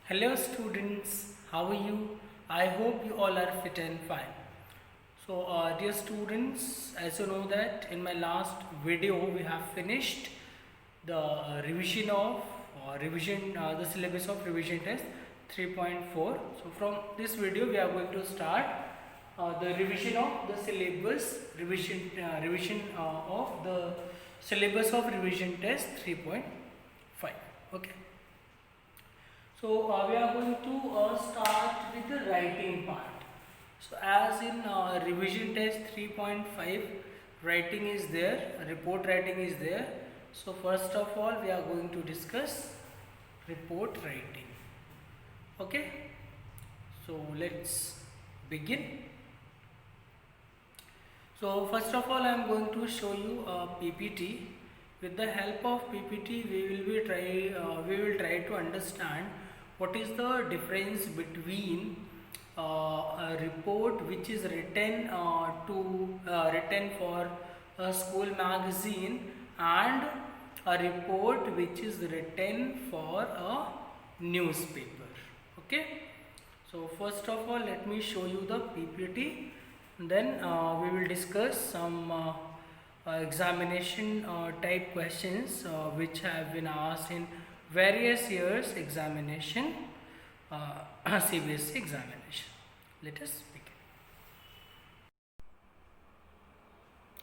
Hello students, how are you? I hope you all are fit and fine. So dear students, as you know that in my last video we have finished the revision of the syllabus of revision test 3.4. So from this video we are going to start the revision of the syllabus revision of the syllabus of revision test 3.5. Okay. So we are going to start with the writing part. So as in revision test 3.5, writing is there, report writing is there. So first of all we are going to discuss report writing. Okay. So let's begin. So first of all I am going to show you a PPT. With the help of PPT we will try to understand what is the difference between a report which is written for a school magazine and a report which is written for a newspaper. Okay. So first of all let me show you the PPT, then we will discuss some examination type questions which have been asked in various years examination, CBSE examination. Let us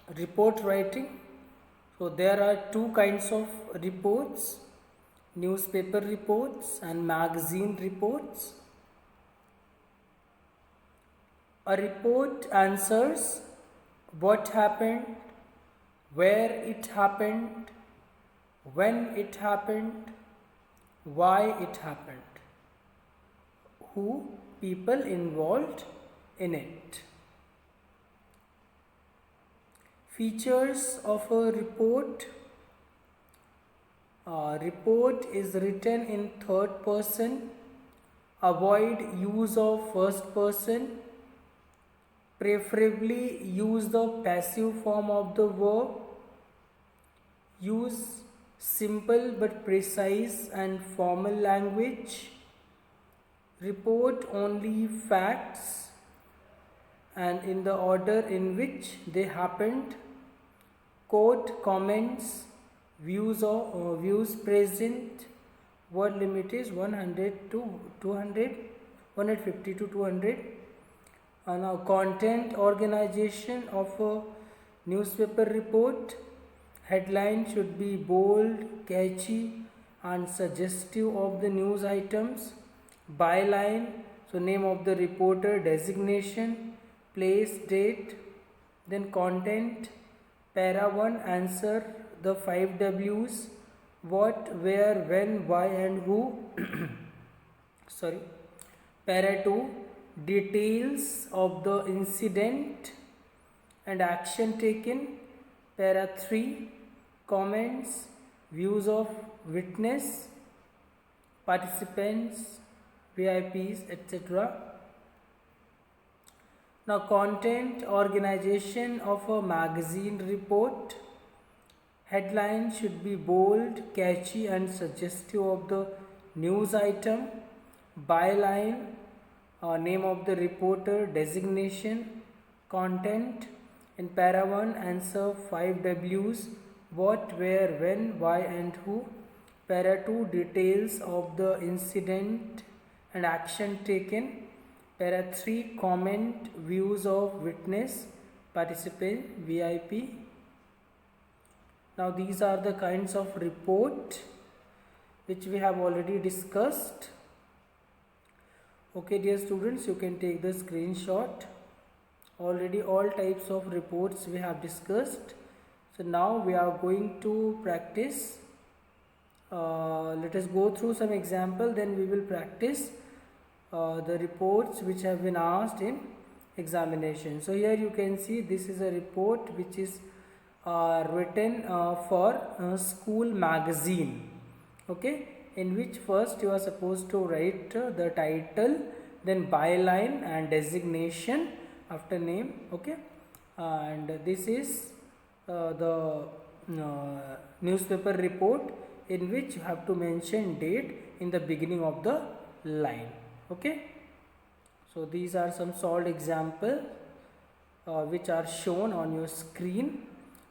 begin. Report writing. So there are two kinds of reports: newspaper reports and magazine reports. A report answers what happened, where it happened, when it happened, why it happened, who people involved in it. Features of a report. Report is written in third person. Avoid use of first person. Preferably use the passive form of the verb. Use simple but precise and formal language. Report only facts and in the order in which they happened. Quote comments, views present. Word limit is 100 to 200, 150 to 200. Now content organization of a newspaper report. Headline should be bold, catchy and suggestive of the news items. Byline, so name of the reporter, designation, place, date. Then content. Para 1, answer the 5 W's: what, where, when, why and who. Sorry. Para 2, details of the incident and action taken. Para 3, comments, views of witness, participants, VIPs, etc. Now content organization of a magazine report. Headline should be bold, catchy and suggestive of the news item. Byline, name of the reporter, designation. Content. In para 1, answer 5 W's: what, where, when, why and who. Para 2, details of the incident and action taken. Para 3, comment, views of witness, participant, VIP. Now these are the kinds of report which we have already discussed. Okay dear students, you can take the screenshot. Already all types of reports we have discussed. So now we are going to practice. Let us go through some example, then we will practice the reports which have been asked in examination. So here you can see this is a report which is written for school magazine. Okay, in which first you are supposed to write the title, then byline and designation after name. Okay, and this is the newspaper report in which you have to mention date in the beginning of the line. Okay, so these are some solved examples which are shown on your screen.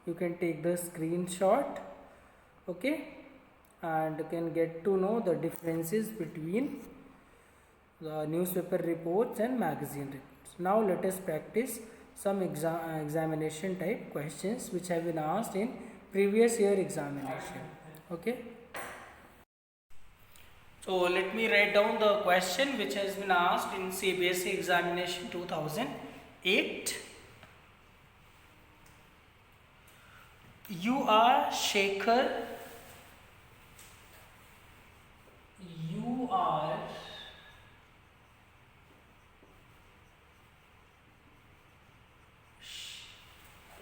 You can take the screenshot, okay, and can get to know the differences between the newspaper reports and magazine reports. Now let us practice some examination type questions which have been asked in previous year examination. Okay, so let me write down the question which has been asked in CBSE examination 2008. You are Shekhar. You are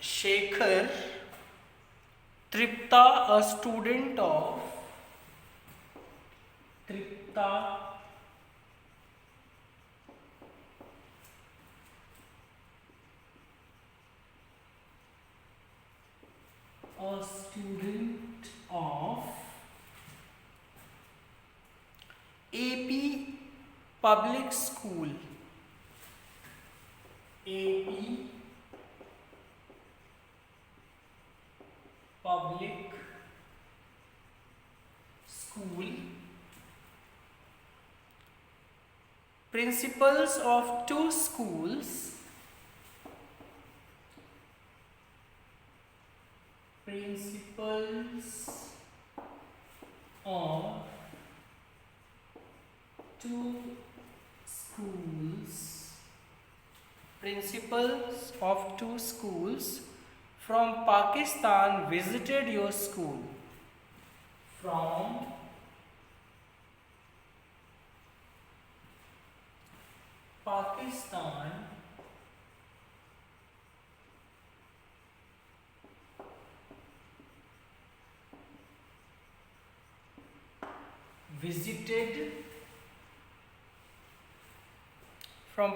Shekhar. Tripta, a student of Tripta, a student of AP Public School. AP Public School. Principals of two schools. Principals of two schools. Principals of two schools from Pakistan visited your school. From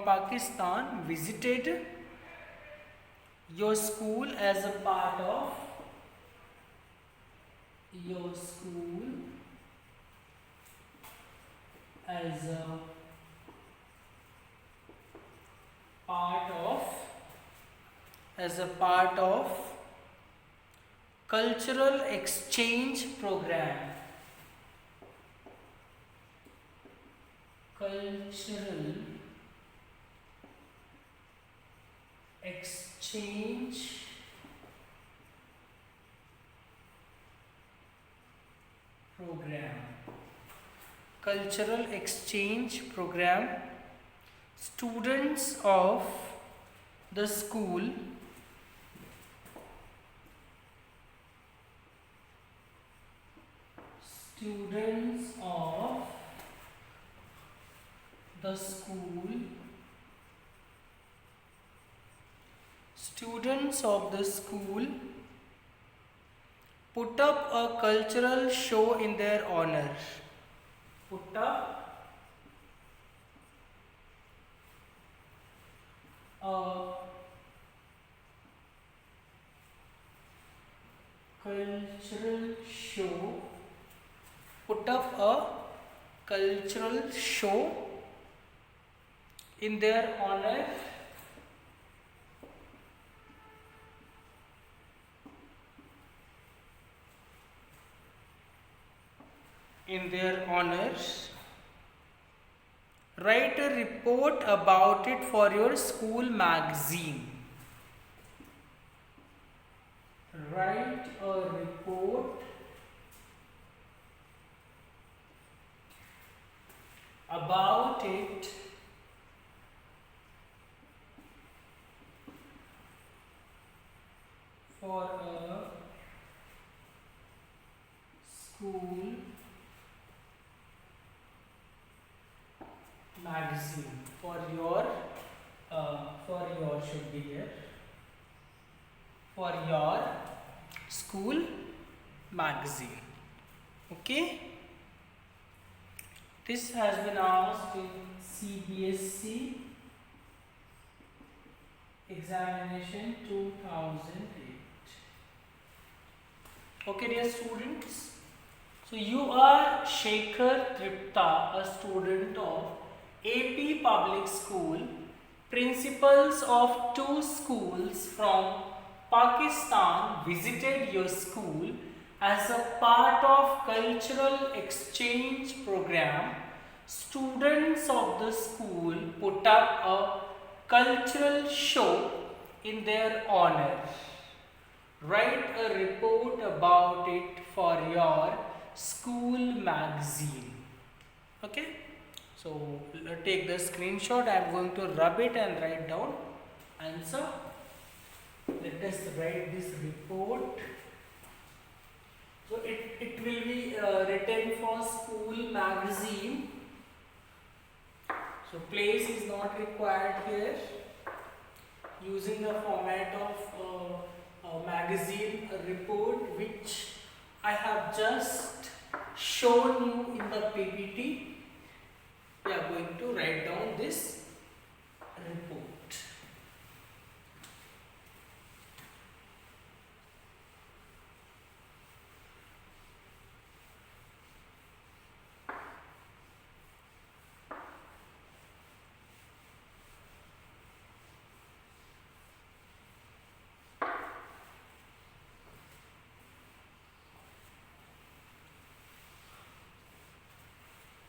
Pakistan visited your school as a part of your school as a part of cultural exchange program. Cultural exchange program. Cultural exchange program. Students of the school students of the school put up a cultural show in their honor. Put up a cultural show. Put up a cultural show in their honor. In their honors. Write a report about it for your school magazine. Write a report about it for a school magazine. For your should be here. For your school magazine. Okay. This has been asked in CBSE examination 2008. Okay, dear students. So you are Shekhar Tripta, a student of AP Public School, principals of two schools from Pakistan visited your school as a part of cultural exchange program. Students of the school put up a cultural show in their honor. Write a report about it for your school magazine. Okay, so take the screenshot. I am going to rub it and write down answer. Let us write this report. So it will be written for school magazine. So place is not required here. Using the format of magazine report which I have just shown you in the PPT, we are going to write down this report.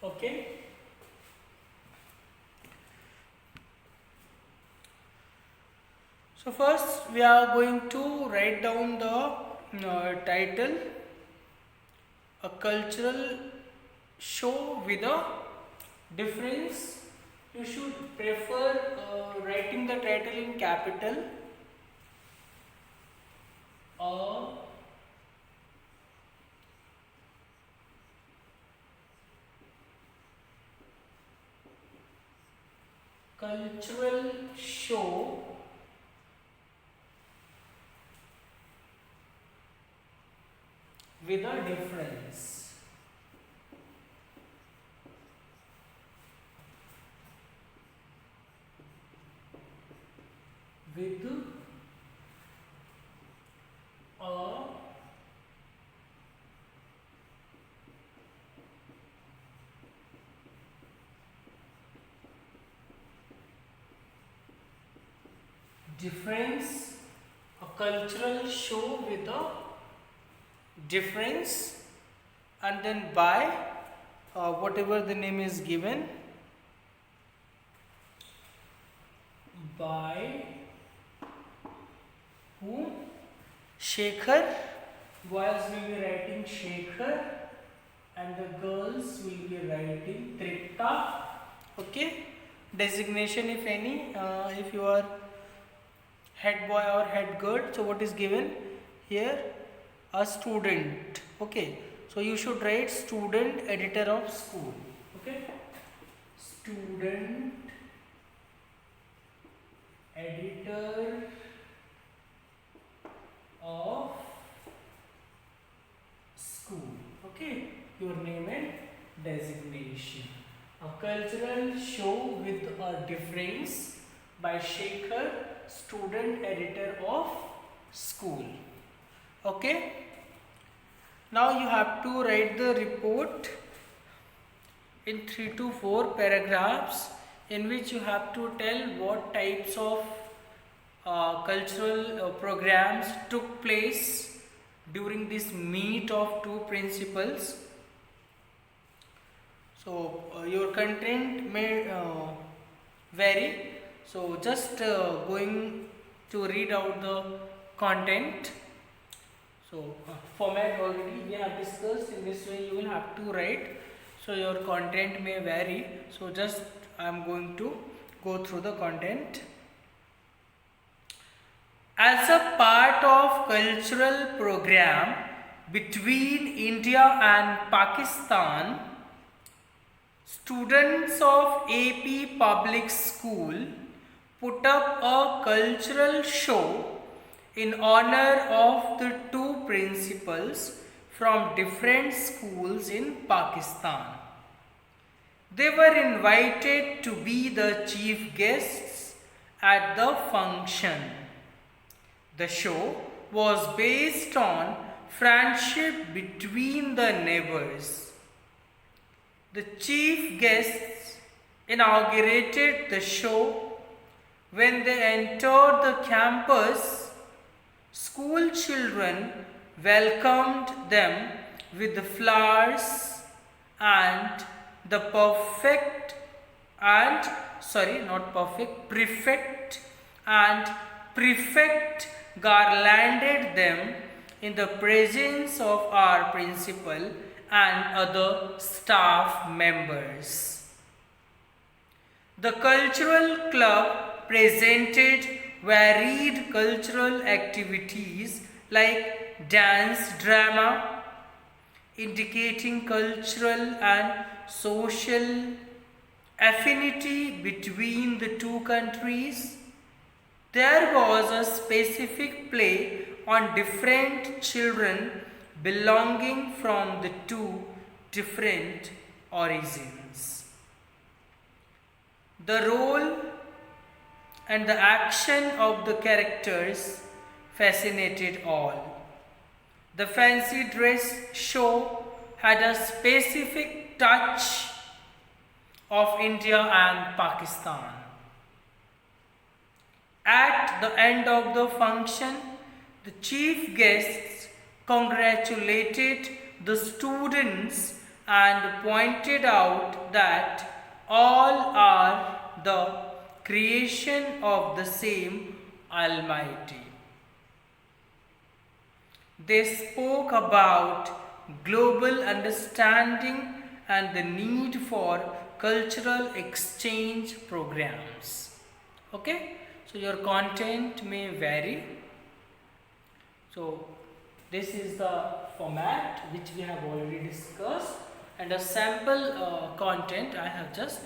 Okay. So first we are going to write down the title, a cultural show with a difference. You should prefer writing the title in capital. Cultural show with a difference. With a difference, a cultural show with a difference, and then by whatever the name is given, by whom? Shekhar. Boys will be writing Shekhar and the girls will be writing Tripta. Okay, designation if any, if you are head boy or head girl, so what is given here? A student. Okay, so you should write student editor of school. Okay, student editor of school. Okay, your name and designation. A cultural show with a difference by Shekhar, student editor of school. Okay, now you have to write the report in 3 to 4 paragraphs in which you have to tell what types of cultural programs took place during this meet of two principals. So your content may vary. So just going to read out the content. So format already we have discussed. In this way you will have to write. So your content may vary. So just I am going to go through the content. As a part of cultural program between India and Pakistan, students of AP Public School put up a cultural show in honor of the two principals from different schools in Pakistan. They were invited to be the chief guests at the function. The show was based on friendship between the neighbors. The chief guests inaugurated the show. When they entered the campus, school children welcomed them with the flowers and the prefect and prefect garlanded them in the presence of our principal and other staff members. The cultural club presented varied cultural activities like dance drama, indicating cultural and social affinity between the two countries. There was a specific play on different children belonging from the two different origins. The role and the action of the characters fascinated all. The fancy dress show had a specific touch of India and Pakistan. At the end of the function, the chief guests congratulated the students and pointed out that all are the creation of the same Almighty. They spoke about global understanding and the need for cultural exchange programs. Okay, so your content may vary. So this is the format which we have already discussed, and a sample content I have just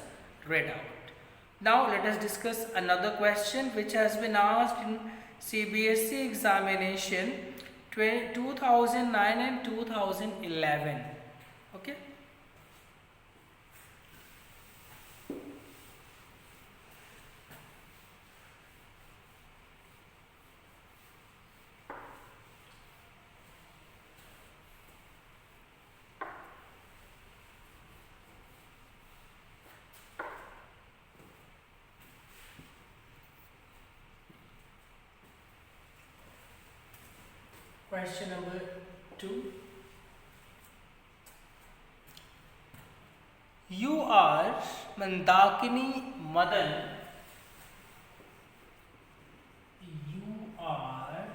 read out. Now let us discuss another question which has been asked in CBSE examination 2009 and 2011. Okay. Question number 2. You are Mandakini Madan. You are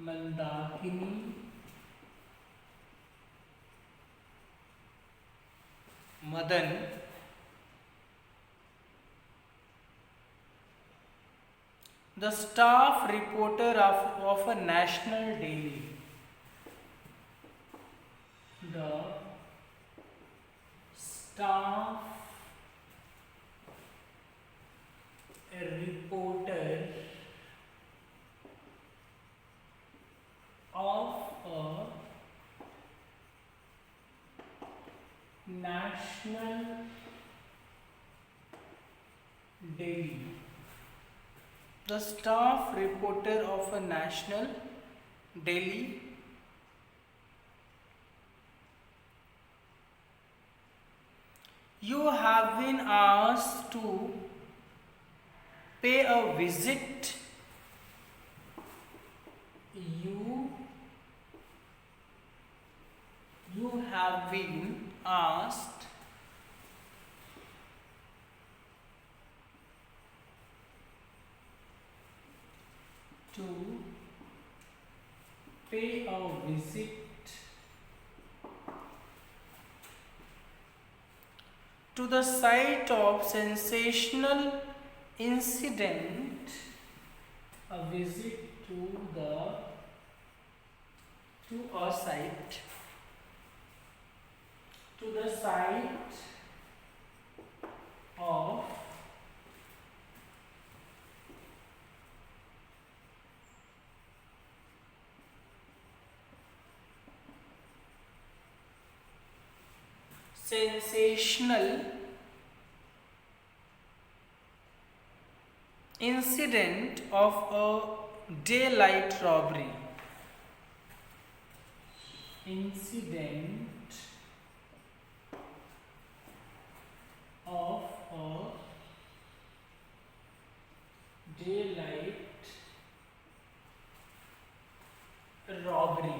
Mandakini Madan. The staff reporter of a national daily. The staff reporter of a national daily. The staff reporter of a national daily you have been asked to pay a visit. You have been asked to pay a visit to the site of sensational incident. A visit to a site, to the site of sensational incident of a daylight robbery. Incident of a daylight robbery.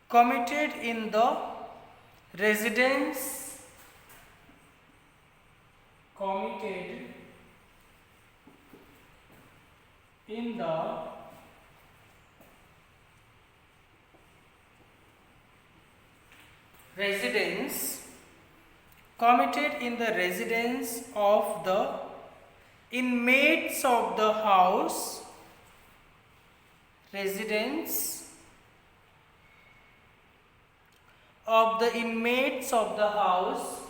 Committed in the residence. Committed in the residence. Committed in the residence of the inmates of the house. Residence of the inmates of the house.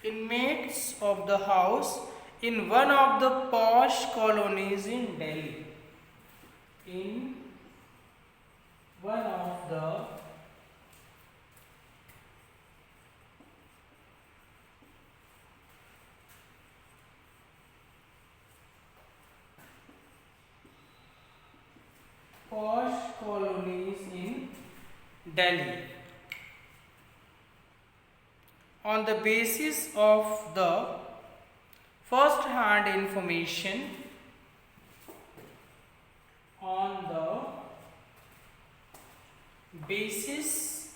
Inmates of the house in one of the posh colonies in Delhi. In one of the posh colonies in Delhi. On the basis of the first hand information, on the basis,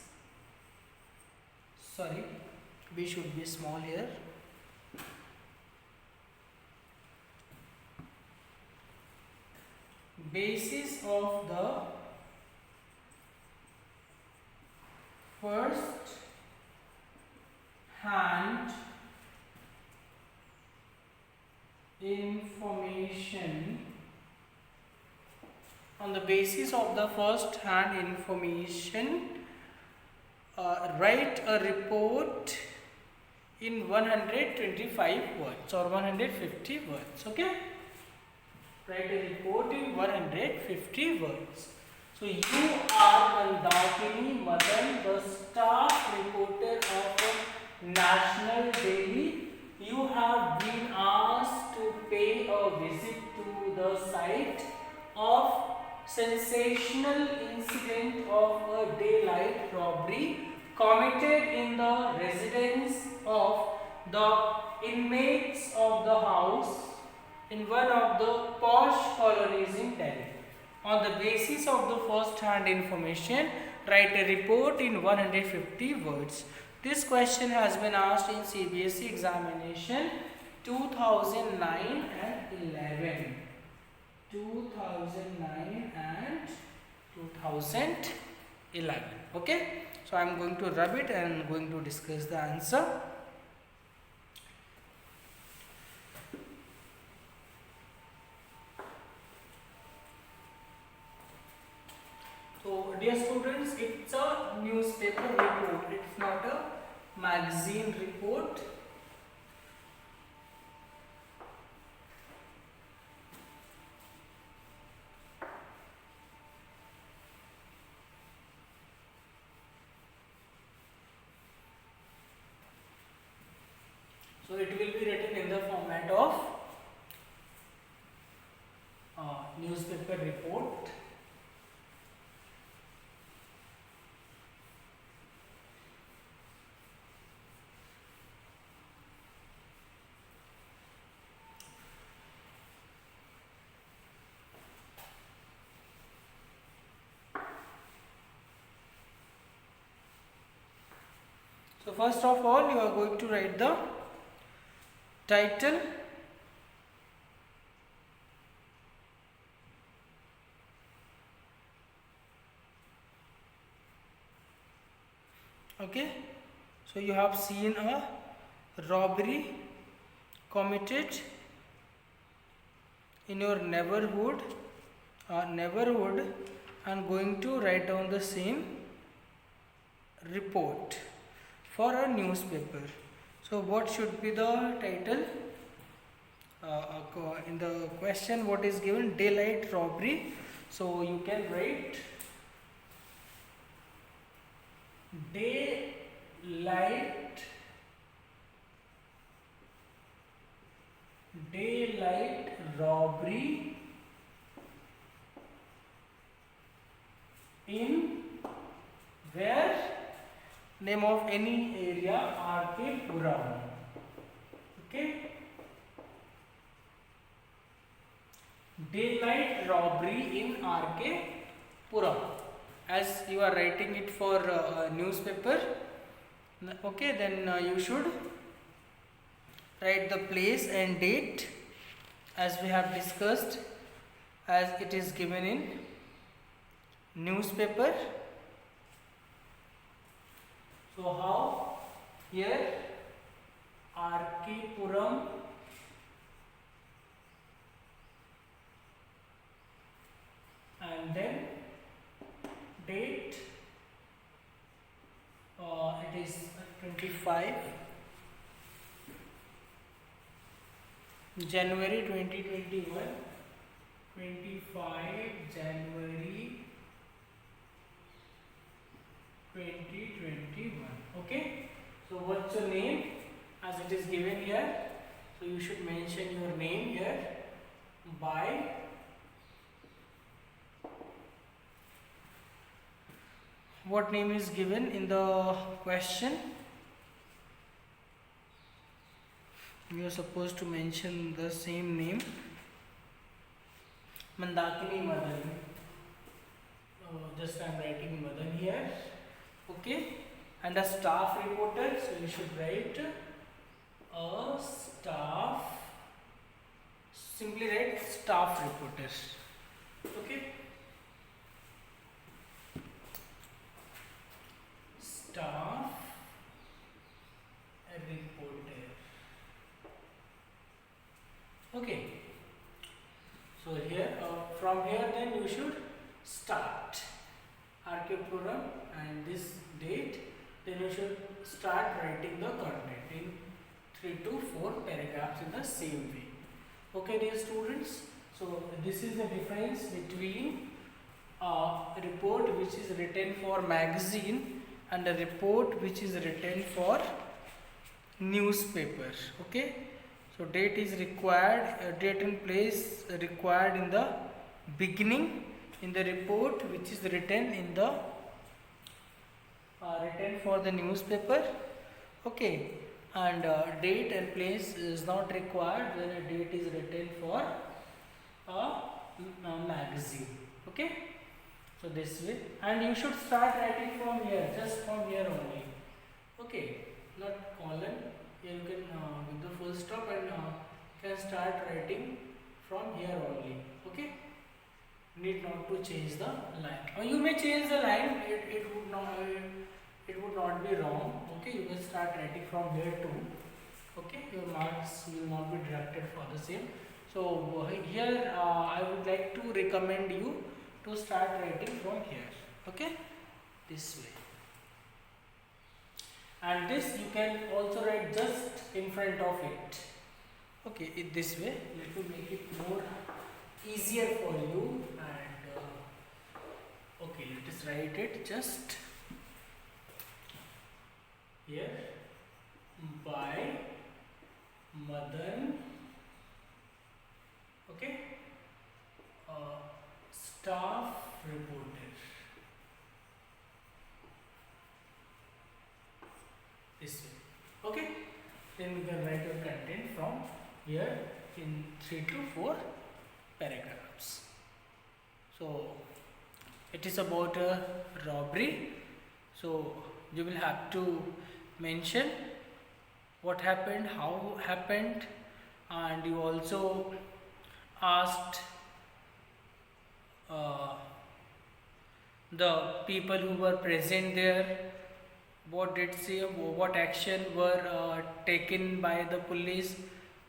sorry, B should be small here. Basis of the first hand information, on the basis of the first hand information, write a report in 125 words or 150 words. Okay, write a report in 150 words. So you are Mandakini Madan, the staff reporter of National Daily. You have been asked to pay a visit to the site of sensational incident of a daylight robbery committed in the residence of the inmates of the house in one of the posh colonies in Delhi. On the basis of the first hand information, write a report in 150 words. This question has been asked in CBSE examination 2009 and 11. 2009 and 2011. Okay, so I am going to rub it and going to discuss the answer. So dear students, it's a newspaper report, it's not a magazine report. So it will be written in the format of newspaper report. So first of all, you are going to write the title, okay. So you have seen a robbery committed in your neighborhood, and going to write down the same report for a newspaper. So So what should be the title? In the question what is given? Daylight robbery. So you can write daylight robbery in where? Name of any area, R.K. Puram. Okay. Daylight robbery in R.K. Puram. As you are writing it for newspaper, okay, then you should write the place and date as we have discussed, as it is given in newspaper. So how? Here R.K. Puram and then date, it is 25 January 2021, 25 January 2021. Okay, so what's your name? As it is given here, so you should mention your name here by what name is given in the question. You are supposed to mention the same name. Mandakini Madan. Just I am writing Madan here. Okay, and a staff reporter. So you should write a staff. Simply write staff reporters. Okay. Staff reporter. Okay. So here, from here, then you should start R.K. Puram and this date. Then you should start writing the content in 3 to 4 paragraphs in the same way. Okay, dear students. So this is the difference between a report which is written for magazine and a report which is written for newspaper. Okay, so date is required, date and place required in the beginning in the report which is written in the written for the newspaper. Okay, and date and place is not required when a date is written for a magazine. Okay, so this way, and you should start writing from here, just from here only. Okay, not colon. Here you can with the full stop and can start writing from here only. Okay, need not to change the line, or you may change the line. It would not be wrong. Okay, you can start writing from here too. Okay, your marks will not be deducted for the same. So here I would like to recommend you to start writing from here. Okay, this way, and this you can also write just in front of it. Okay, this way. Let me make it more easier for you. And okay, let us write it just here by Madan. Okay, staff reporter. This way. Okay, then we can write your content from here in 3 to 4 paragraphs. So it is about a robbery. So you will have to mention what happened, how happened, and you also asked the people who were present there what did say, what action were taken by the police,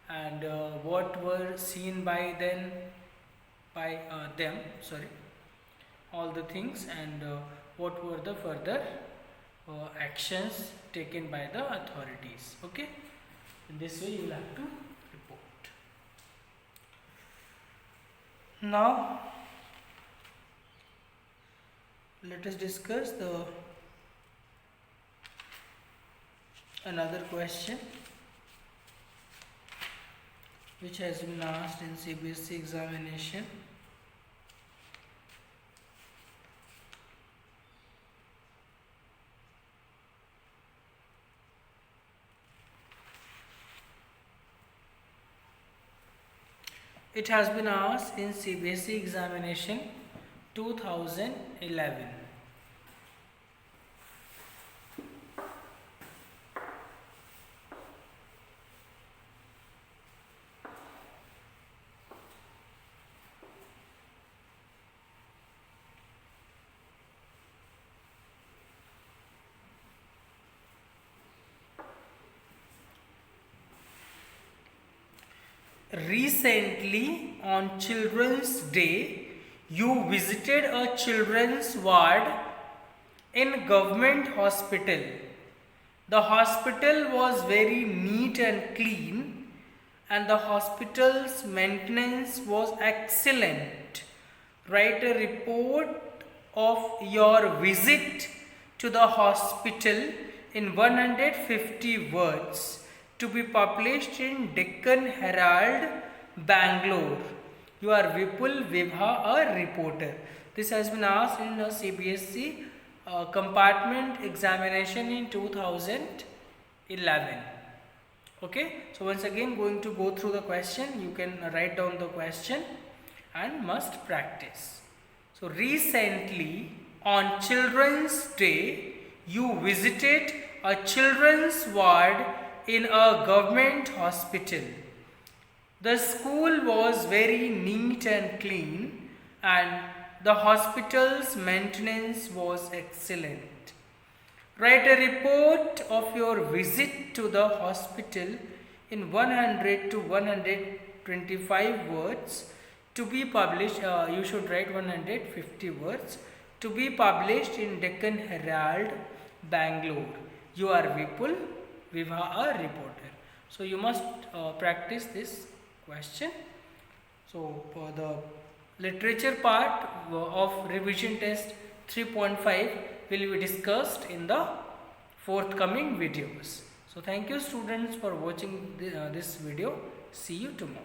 and what were seen by them, sorry, all the things, and what were the further actions taken by the authorities. Okay, In this way you will have to report. Now let us discuss another question which has been asked in CBSE examination. It has been asked in CBSE examination 2011. Recently, on Children's Day, you visited a children's ward in government hospital. The hospital was very neat and clean, and the hospital's maintenance was excellent. Write a report of your visit to the hospital in 150 words, to be published in Deccan Herald, Bangalore. You are Vipul Vibha, a reporter. This has been asked in a CBSE compartment examination in 2011. Okay, so once again going to go through the question. You can write down the question and must practice. So recently on Children's Day, you visited a children's ward in a government hospital. The school was very neat and clean, and the hospital's maintenance was excellent. Write a report of your visit to the hospital in 100 to 125 words, to be published. You should write 150 words, to be published in Deccan Herald, Bangalore. You are Vipul Vibha, a reporter. So you must practice this question. So for the literature part of revision test 3.5 will be discussed in the forthcoming videos. So thank you students for watching this video. See you tomorrow.